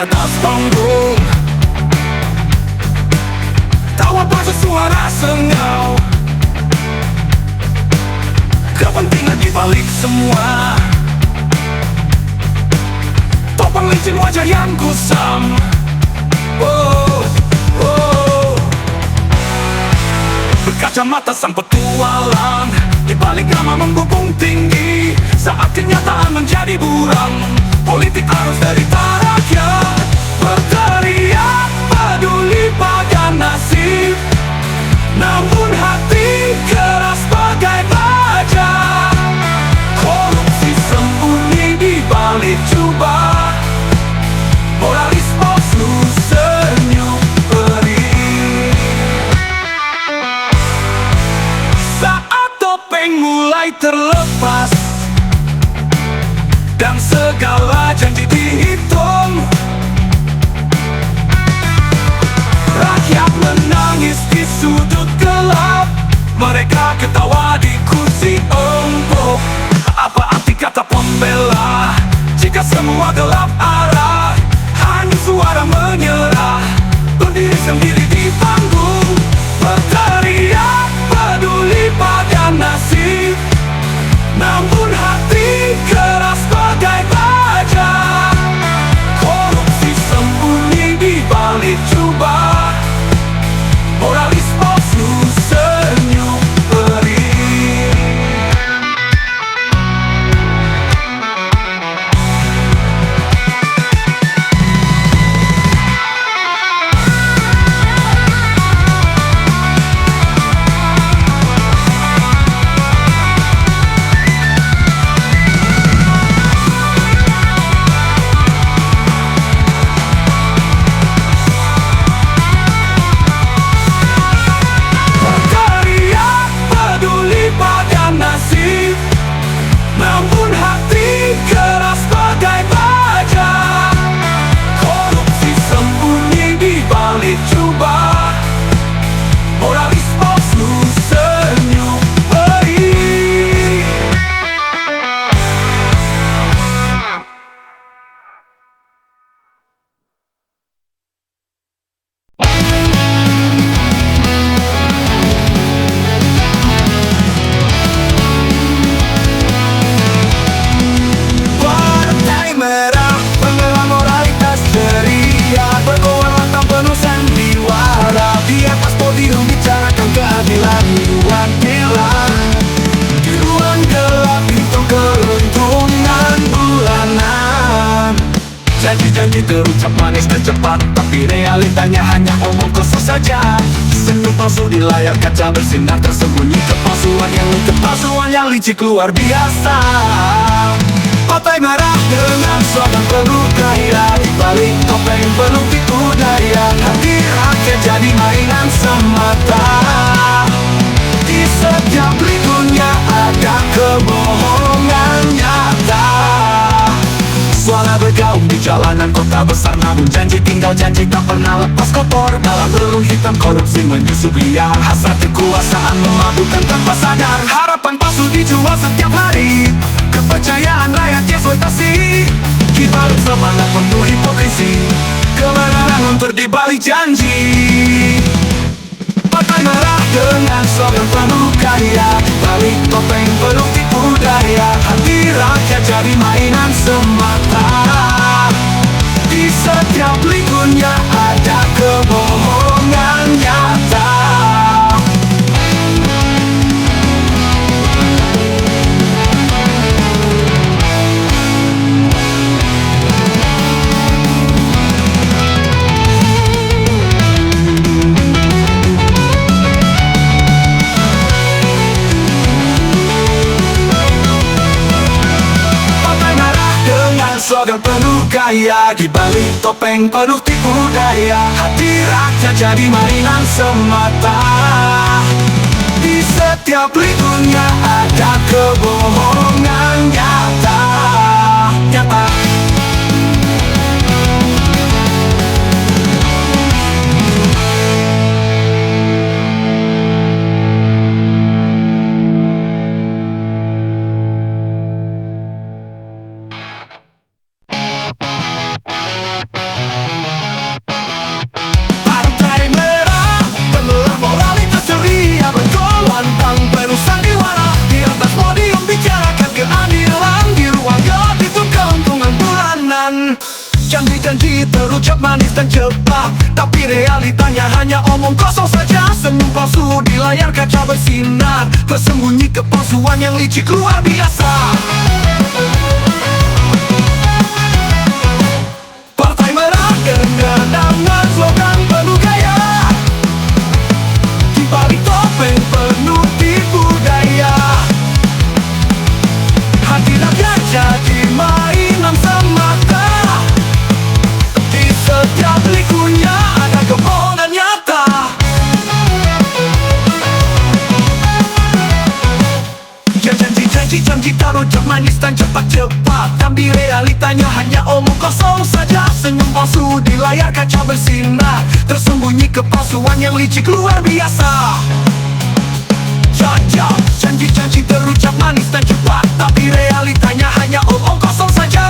atas panggung. Tawa bahasa suara sengau, kepentingan di balik semua. Topeng licin wajah yang kusam. Oh, oh. Berkacamata sang petualang, di balik nama membubung tinggi. Saat kenyataan menjadi buram, politik harus dari rakyat. Berteriak peduli pada nasib, namun hati keras bagai baja. Korupsi sembunyi di balik jubah, moralis palsu senyum perih. Saat topeng mulai terlepas dan segala janji dihitung, rakyat menangis di sudut gelap. Mereka ketawa di kursi empuk. Apa arti kata pembela jika semua gelap arah? Hanya suara menyerah, berdiri sendiri di panggung. Berteriak peduli pada nasib, namun hati keras bagai baja. Korupsi sembunyi di balik jubah, moralis palsu senyum perih. Namun hati keras bagai baja. Korupsi sembunyi di balik jubah, moralis palsu senyum perih. Partai merah pembela moralitas ceria, berkoar tanpa penuh sandiwara. Di atas podium bicarakan keadilan ruang gelap. Di ruang gelap hitung keuntungan bulanan. Janji-janji terucap manis dan cepat, tapi realitanya hanya omong kosong saja. Senyum palsu di layar kaca bersinar, tersembunyi kepalsuan yang licik luar biasa. Partai merah dengan slogan penuh gaya, di balik topeng penuh tipu daya. Hati rakyat jadi mainan semata. Di setiap likunya ada kebohongan nyata. Suara bergaung di jalanan kota besar, namun janji tinggal janji tak pernah lepas kotor. Dalam relung hitam korupsi menyusup liar, hasrat kekuasaan memabukkan tanpa sadar. Harapan palsu dijual setiap hari, kepercayaan rakyat eksploitasi. Kibalut semangat penuh hipokrisi, kebenaran luntur di balik janji. Partai merah dengan slogan penuh gaya, di balik topeng penuh tipu daya. Hati rakyat jadi mainan semata. Di setiap likunya ada kebohongan nyata. Slogan penuh gaya, di balik topeng penuh tipu daya. Hati rakyat jadi mainan semata. Di setiap likunya ada kebohongan nyata. tapi realitanya hanya omong kosong saja. Senyum palsu di layar kaca bersinar, tersembunyi kepalsuan yang licik luar biasa. Partai Merah dengan slogan penuh gaya, di balik topeng penuh tipu daya. Hati rakyat jadi mainan semata, di setiap likunya ada kebohongan nyata. Janji taruh manis dan cepat-cepat, tapi realitanya hanya omong kosong saja. Senyum palsu di layar kaca bersinar, tersembunyi kepalsuan yang licik luar biasa. Janji terucap manis dan cepat, tapi realitanya hanya omong kosong saja.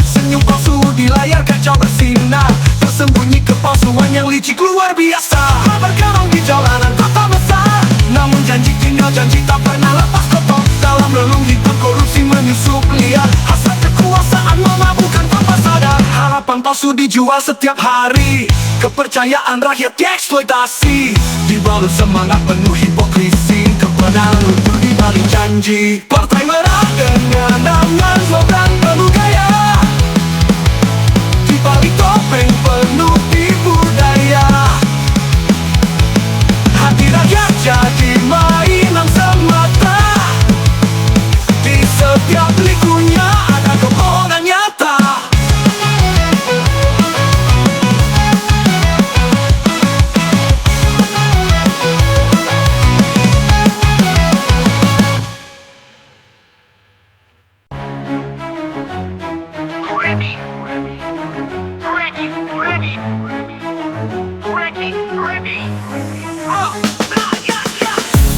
Senyum palsu di layar kaca bersinar, tersembunyi kepalsuan yang licik luar biasa. Bergerong di jalanan kota besar, namun janji tinggal janji tak pernah lepas kotor. Dalam relung hitam korupsi menyusup liar, hasrat kekuasaan memabukkan tanpa sadar. Harapan palsu dijual setiap hari, kepercayaan rakyat dieksploitasi. Dibalut semangat penuh hipokrisi, kebenaran luntur di balik janji. Partai Merah dengan slogan penuh gaya, di balik topeng penuh tipu daya. Hati rakyat jadi mainan semata, di setiap likunya ada kebohongan nyata.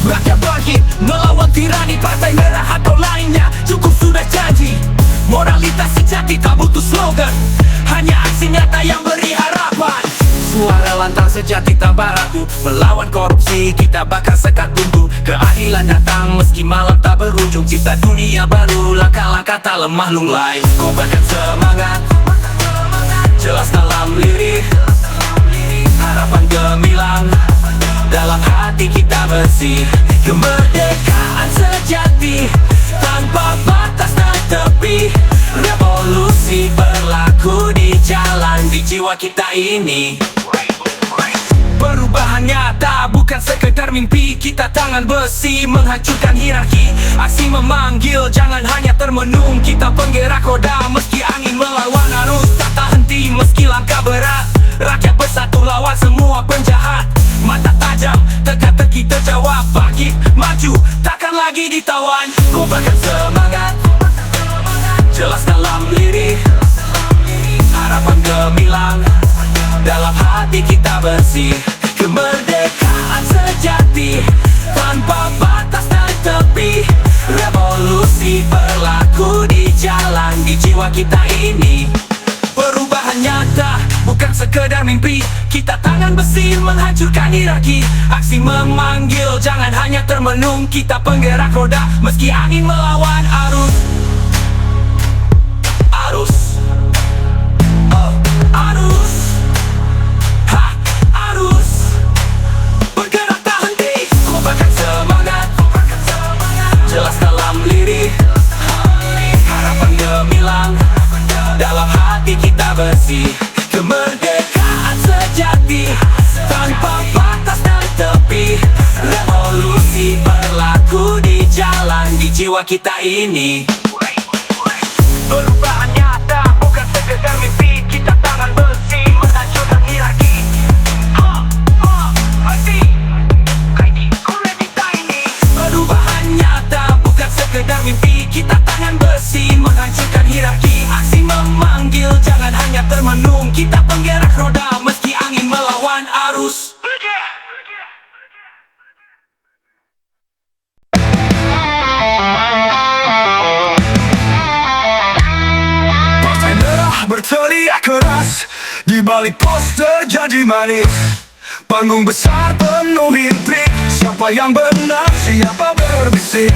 Rakyat bangkit melawan tirani Partai Merah atau lainnya, cukup sudah janji. Moralitas sejati tak butuh slogan, hanya aksi nyata yang beri harapan. Suara lantang sejati tanpa ragu, melawan korupsi kita bakal sekat buntu. Keadilan datang meski malam tak berujung, cipta dunia baru, langkah-langkah tak lemah lunglai. Kobarkan semangat, jelas dalam lirik, harapan gemilang dalam hati kita bersih. Kemerdekaan sejati tanpa batas dan tepi, revolusi berlaku di jalan, di jiwa kita ini. Perubahan nyata bukan sekedar mimpi, kita tangan besi menghancurkan hierarki. Aksi memanggil jangan hanya termenung, kita penggerak roda meski angin melawan arus. Tak henti meski langkah berat, rakyat bersatu lawan semua penjahat. Mata tajam, teka-teki terjawab, bangkit, maju, takkan lagi ditawan. Kobarkan semangat, jelas dalam lirik, harapan gemilang dalam hati kita bersih. Kemerdekaan sejati tanpa batas dan tepi, revolusi berlaku di jalan, di jiwa kita ini. Perubahan nyata bukan sekedar mimpi, kita tangan besi menghancurkan hierarki. Aksi memanggil jangan hanya termenung, kita penggerak roda meski angin melawan arus. Arus, arus, arus, bergerak tak henti. Kobarkan semangat, jelas dalam lirik, harapan gemilang dalam hati kita bersih. Kemerdekaan sejati tanpa batas dan tepi, revolusi berlaku di jalan, di jiwa kita ini. Perubahan nyata bukan sekedar mimpi, kita tangan besi menghancurkan hierarki. Perubahan nyata bukan sekedar mimpi, kita tangan besi menghancurkan hierarki. Aksi memanggil jangan hanya termenung, kita penggerak roda meski angin melawan arus. Partai Merah berteriak keras, di balik poster janji manis, panggung besar penuh intrik. Siapa yang benar, siapa berbisik?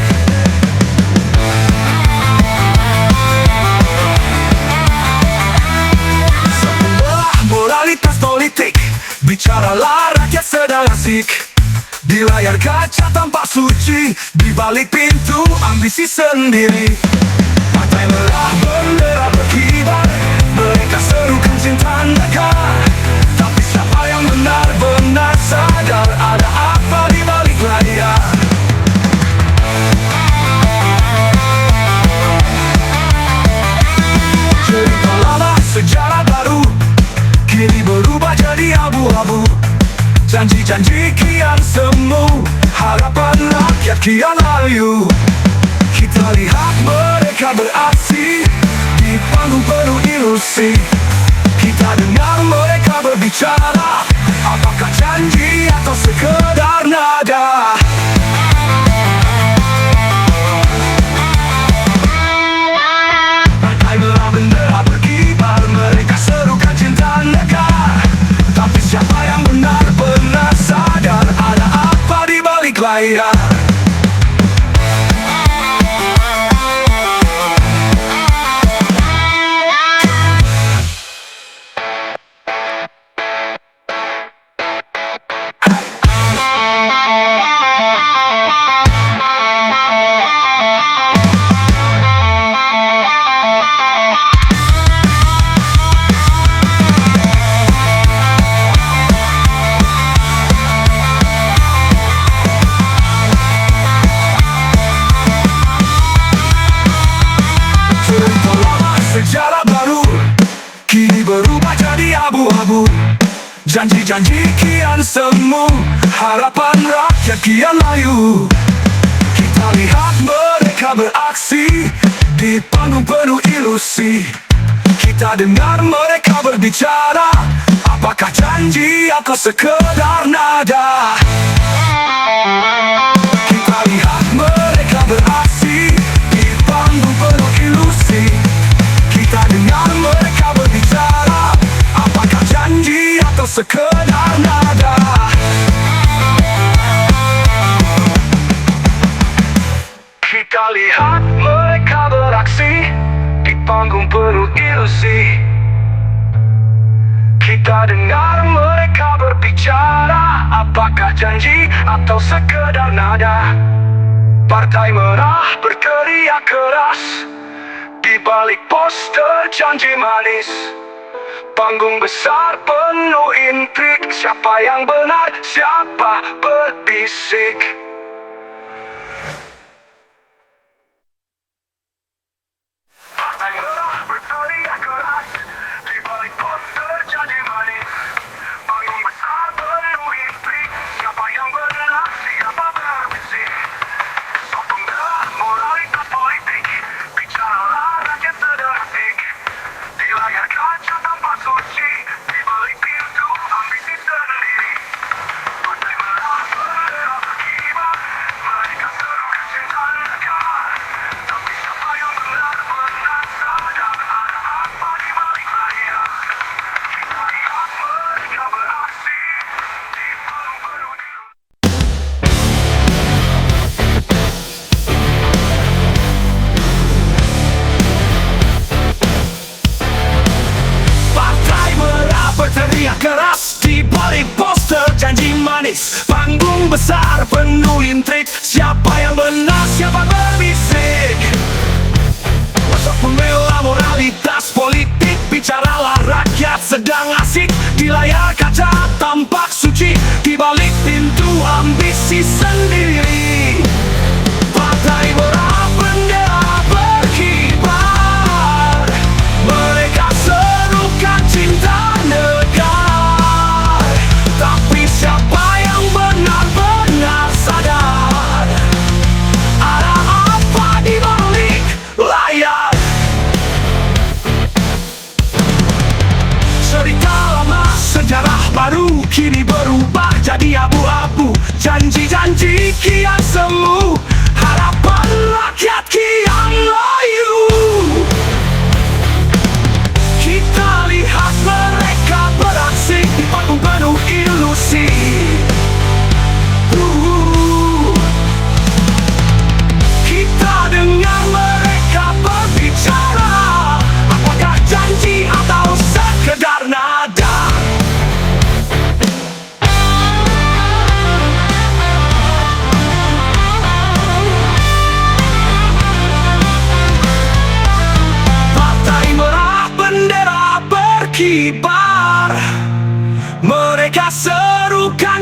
Sebuah moralitas politik Bicaralah rakyat sedang asik di layar kaca tampak suci, di balik pintu ambisi sendiri. Partai Merah bendera berkibar, mereka serukan cinta negara. Tapi siapa yang benar-benar sadar ada apa di balik layar? Cerita lama, sejarah baru, kini berubah jadi abu-abu. Janji-janji kian semu, harapan rakyat kian layu. Kita lihat mereka beraksi di panggung penuh ilusi. Kita dengar mereka berbicara, apakah janji atau sekedar nada? Partai Merah bendera berkibar, mereka serukan cinta negara. Tapi siapa yang benar-benar sadar ada apa di balik layar? Sejarah baru, kini berubah jadi abu-abu. Janji-janji kian semu, harapan rakyat kian layu. Kita lihat mereka beraksi di panggung penuh ilusi. Kita dengar mereka berbicara, apakah janji atau sekedar nada? Kita lihat mereka beraksi di panggung penuh ilusi. Kita dengar mereka berbicara, apakah janji atau sekedar nada? Kita lihat mereka beraksi di panggung penuh ilusi. Kita dengar mereka berbicara, apakah janji atau sekedar nada? Partai Merah berteriak keras di balik poster janji manis. Panggung besar penuh intrik, siapa yang benar, siapa berbisik. Partai Merah berteriak keras di balik poster janji manis. Panggung besar penuh intrik, siapa yang benar, siapa berbisik. Pembela moralitas politik, bicaralah rakyat sedang asik di layar kaca tampak suci, di balik pintu ambisi sendiri. Partai Merah bendera berkibar, mereka serukan cinta negara. Tapi siapa yang benar-benar sadar ada apa di balik layar? Kita lihat mereka beraksi di panggung penuh ilusi. Partai Merah berteriak keras di balik poster janji manis. Panggung besar penuh intrik, siapa yang benar, siapa berbisik. Masa pembela moralitas politik, bicaralah rakyat sedang asik di layar kaca tampak suci, di balik pintu ambisi sendiri. Partai Merah bendera berkibar, mereka serukan cinta negara. Tapi siapa yang benar-benar sadar ada apa di balik layar? Cerita lama, sejarah baru, kini berubah jadi abu-abu. Janji-janji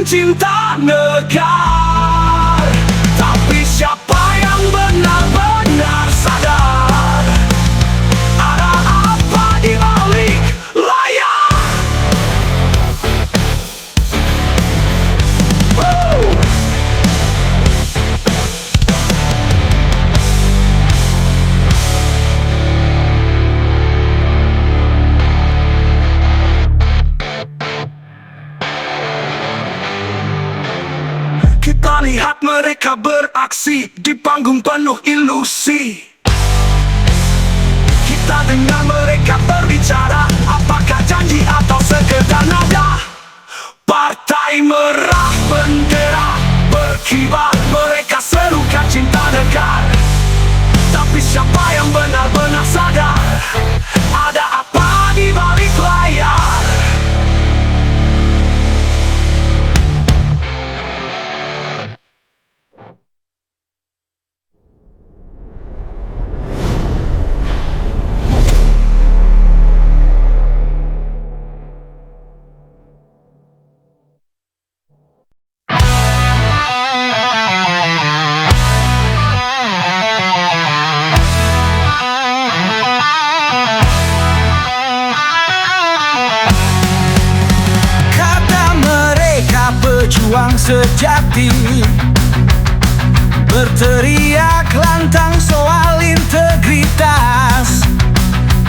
cinta negara. Tapi siapa yang benar-benar sadar ada apa di balik layar? Kita lihat mereka beraksi di panggung penuh ilusi. Kita dengar mereka berbicara, apakah janji atau sekedar nada? Partai merah bendera berkibar, mereka serukan cinta negara. Tapi siapa yang benar-benar sadar ada apa di balik layar? Pejuang sejati berteriak lantang soal integritas.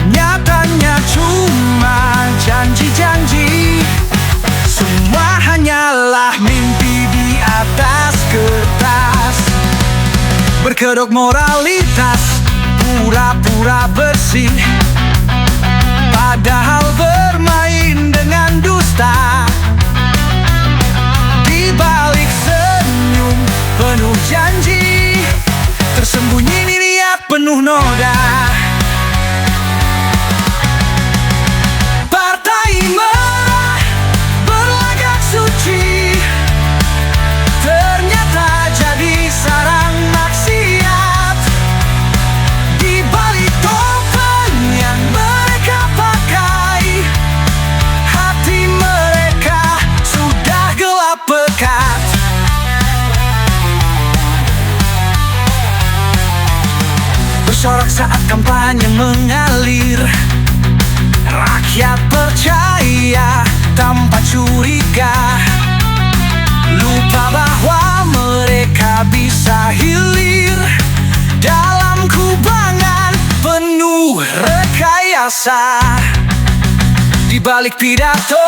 Nyatanya cuma janji-janji, semua hanyalah mimpi di atas kertas. Berkedok moralitas, pura-pura bersih, padahal bermain dengan dusta. Di balik senyum penuh janji, tersembunyi niat penuh noda. Partai merah berlagak suci, ternyata jadi sarang maksiat. Di balik topeng yang mereka pakai, hati mereka sudah gelap pekat. Bersorak saat kampanye mengalir, rakyat percaya tanpa curiga, lupa bahwa mereka bisa hilir dalam kubangan penuh rekayasa. Di balik pidato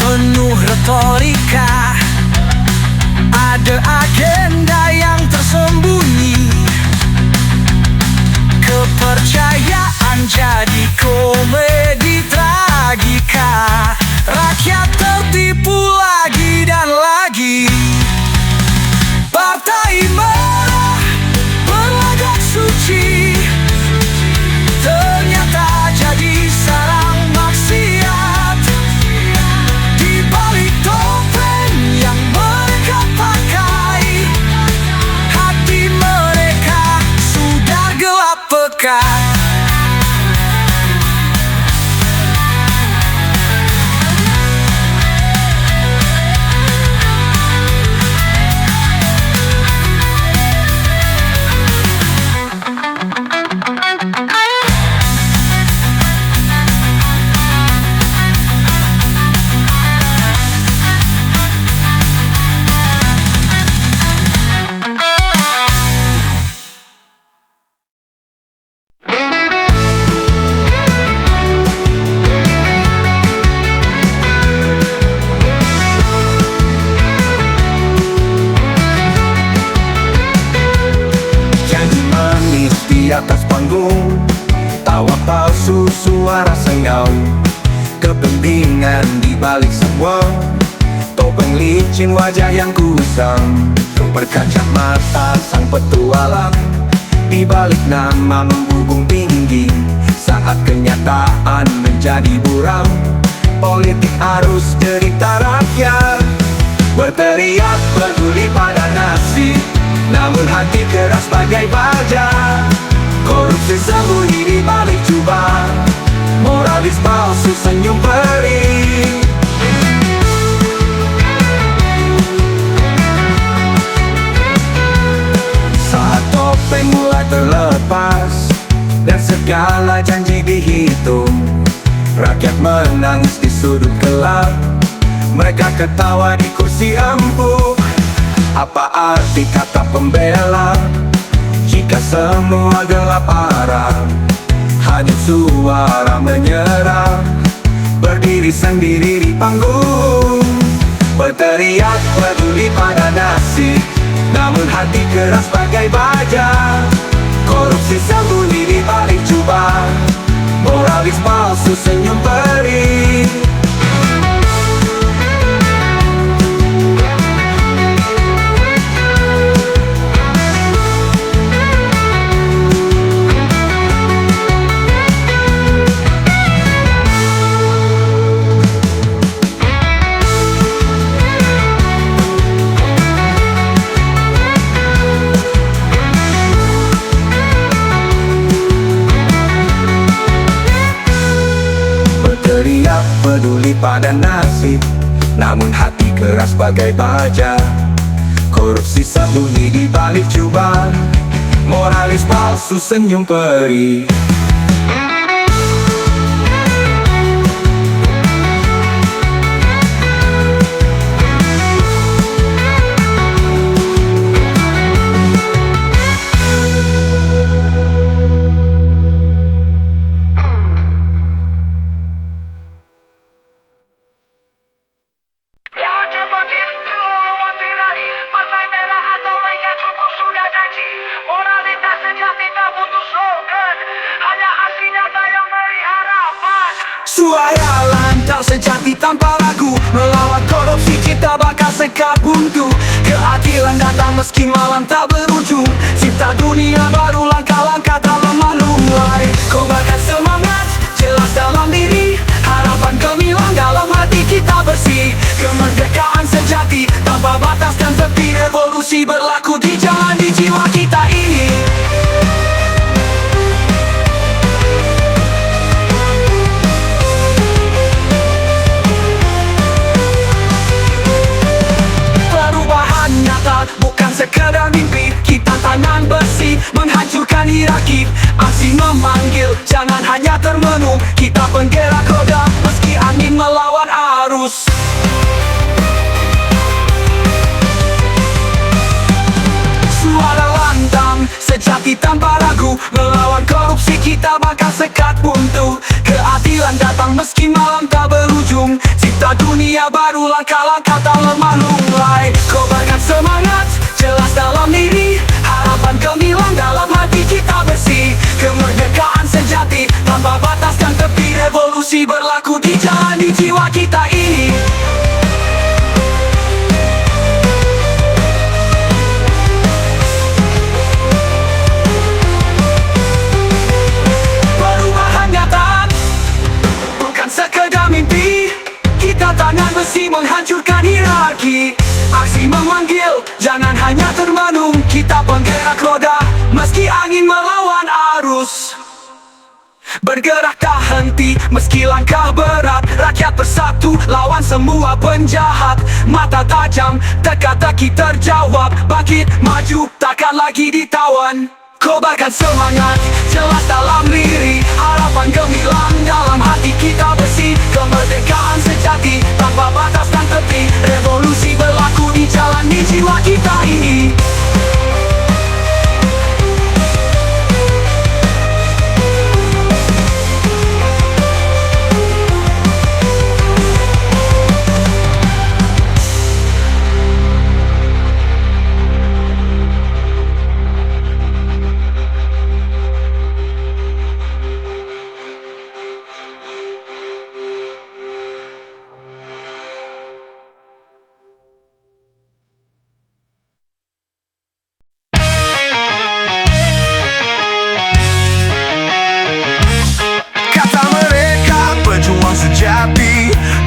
penuh retorika, ada agenda yang tersembunyi. Kepercayaan jadi komedi tragika, rakyat tertipu lagi dan lagi. Partai merah berlagak suci, ternyata jadi sarang maksiat. Di balik topeng yang mereka pakai, hati mereka sudah gelap pekat. Di atas panggung, tawa palsu, suara sengaw, kepentingan di balik semua. Topeng licin, wajah yang kusam, berkacamata sang petualang. Di balik nama membubung tinggi, saat kenyataan menjadi buram. Politik harus derita rakyat, berteriak peduli pada nasib, namun hati keras bagai baja. Korupsi sembunyi di balik jubah, moralis palsu senyum perih. lepas dan segala janji dihitung. Rakyat menangis di sudut gelap, mereka ketawa di kursi empuk. Apa arti kata pembela jika semua gelap arah? Hanya suara menyerah, berdiri sendiri di panggung. Berteriak peduli pada nasib, namun hati keras bagai baja. Korupsi sembunyi di balik jubah, moralis palsu senyum perih. Teriak peduli pada nasib, namun hati keras bagai baja. Korupsi sembunyi di balik jubah, moralis palsu senyum perih. Suara lantang sejati tanpa ragu, melawan korupsi kita bakal sekat buntu. Keadilan datang meski malam tak berujung, cipta dunia baru langkah-langkah tak lemah lumai. Kobarkan semangat jelas dalam diri, harapan gemilang dalam hati kita bersih. Kemerdekaan sejati tanpa batas dan tepi, revolusi berlaku di jalan di jiwa kita ini. Bukan sekedar mimpi, kita tangan besi menghancurkan hierarki. Aksi memanggil, jangan hanya termenung, kita penggerak roda meski angin melawan arus. Suara lantang sejati tanpa ragu, melawan korupsi kita bakal sekat buntu. Keadilan datang meski malam tak berujung, cipta dunia baru langkah-langkah tak lemah lumai. Kobarkan semangat jelas dalam diri, harapan gemilang dalam hati kita bersih. Kemerdekaan sejati tanpa batas dan tepi, revolusi berlaku di jalan di jiwa kita ini. Perubahan nyata, bukan sekedar mimpi, kita tangan besi menghancurkan hierarki. Aksi memanggil, jangan hanya termenung, kita penggerak roda meski angin melawan arus. Bergerak tak henti meski langkah berat, rakyat bersatu lawan semua penjahat. Mata tajam, teka-teki terjawab, bangkit maju takkan lagi ditawan. Kobarkan semangat jelas dalam diri, harapan gemilang dalam hati kita bersih. Kemerdekaan sejati tanpa batas dan tepi, revolusi berlaku di jalan di jiwa kita ini.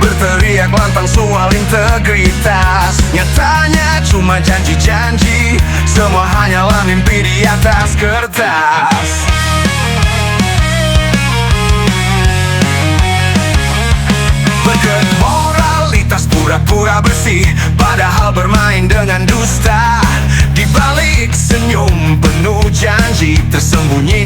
Berteriak lantang soal integritas, nyatanya cuma janji-janji, semua hanyalah mimpi di atas kertas. Bergerak moralitas pura-pura bersih, padahal bermain dengan dusta. Di balik senyum penuh janji, tersembunyi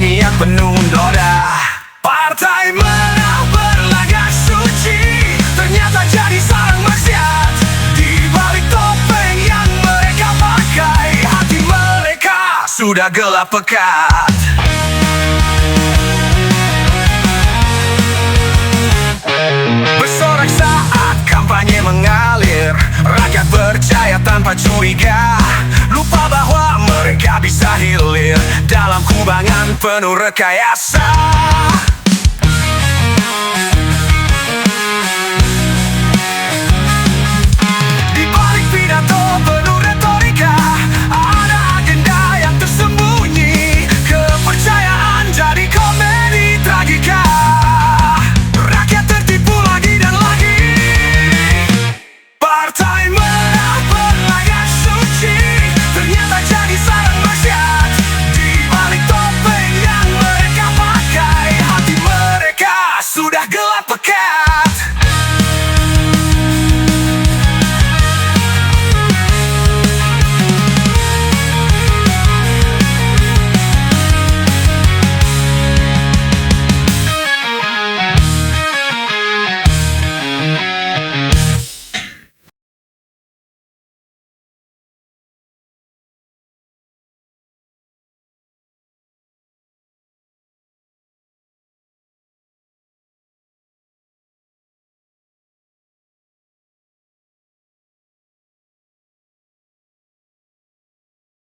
sudah gelap pekat. Bersorak saat kampanye mengalir, rakyat percaya tanpa curiga, lupa bahwa mereka bisa hilir dalam kubangan penuh rekayasa.